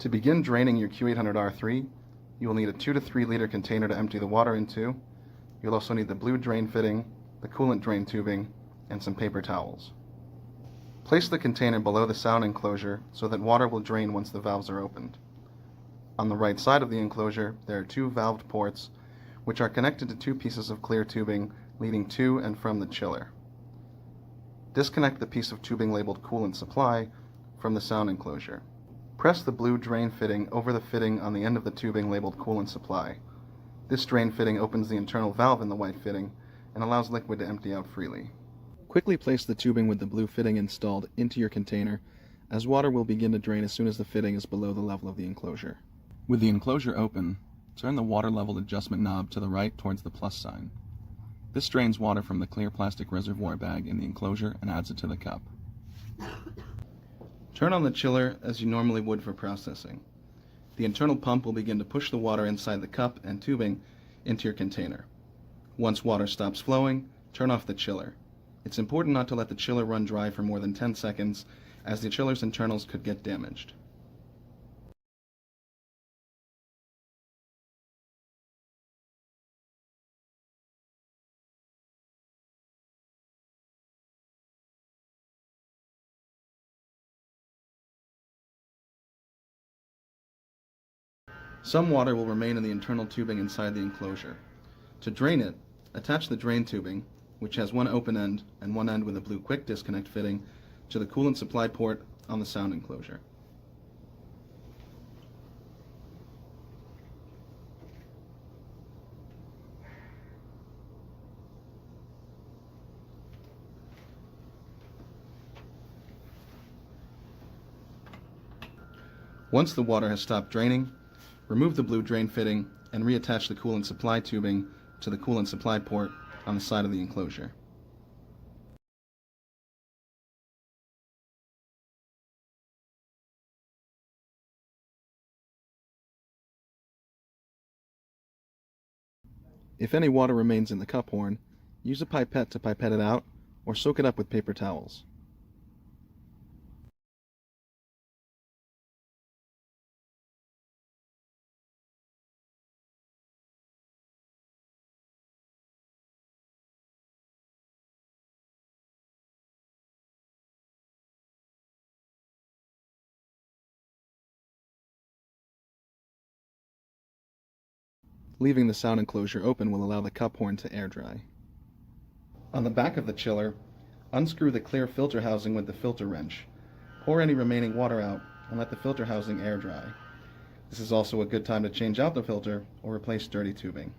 To begin draining your Q800R3, you will need a 2 to 3 liter container to empty the water into. You'll also need the blue drain fitting, the coolant drain tubing, and some paper towels. Place the container below the sound enclosure so that water will drain once the valves are opened. On the right side of the enclosure, there are 2 valved ports, which are connected to 2 pieces of clear tubing leading to and from the chiller. Disconnect the piece of tubing labeled coolant supply from the sound enclosure. Press the blue drain fitting over the fitting on the end of the tubing labeled coolant supply. This drain fitting opens the internal valve in the white fitting and allows liquid to empty out freely. Quickly place the tubing with the blue fitting installed into your container, as water will begin to drain as soon as the fitting is below the level of the enclosure. With the enclosure open, turn the water level adjustment knob to the right towards the plus sign. This drains water from the clear plastic reservoir bag in the enclosure and adds it to the cup. Turn on the chiller as you normally would for processing. The internal pump will begin to push the water inside the cup and tubing into your container. Once water stops flowing, turn off the chiller. It's important not to let the chiller run dry for more than 10 seconds, as the chiller's internals could get damaged. Some water will remain in the internal tubing inside the enclosure. To drain it, attach the drain tubing, which has one open end and one end with a blue quick disconnect fitting, to the coolant supply port on the sound enclosure. Once the water has stopped draining, remove the blue drain fitting and reattach the coolant supply tubing to the coolant supply port on the side of the enclosure. If any water remains in the cup horn, use a pipette to pipette it out or soak it up with paper towels. Leaving the sound enclosure open will allow the cup horn to air dry. On the back of the chiller, unscrew the clear filter housing with the filter wrench. Pour any remaining water out and let the filter housing air dry. This is also a good time to change out the filter or replace dirty tubing.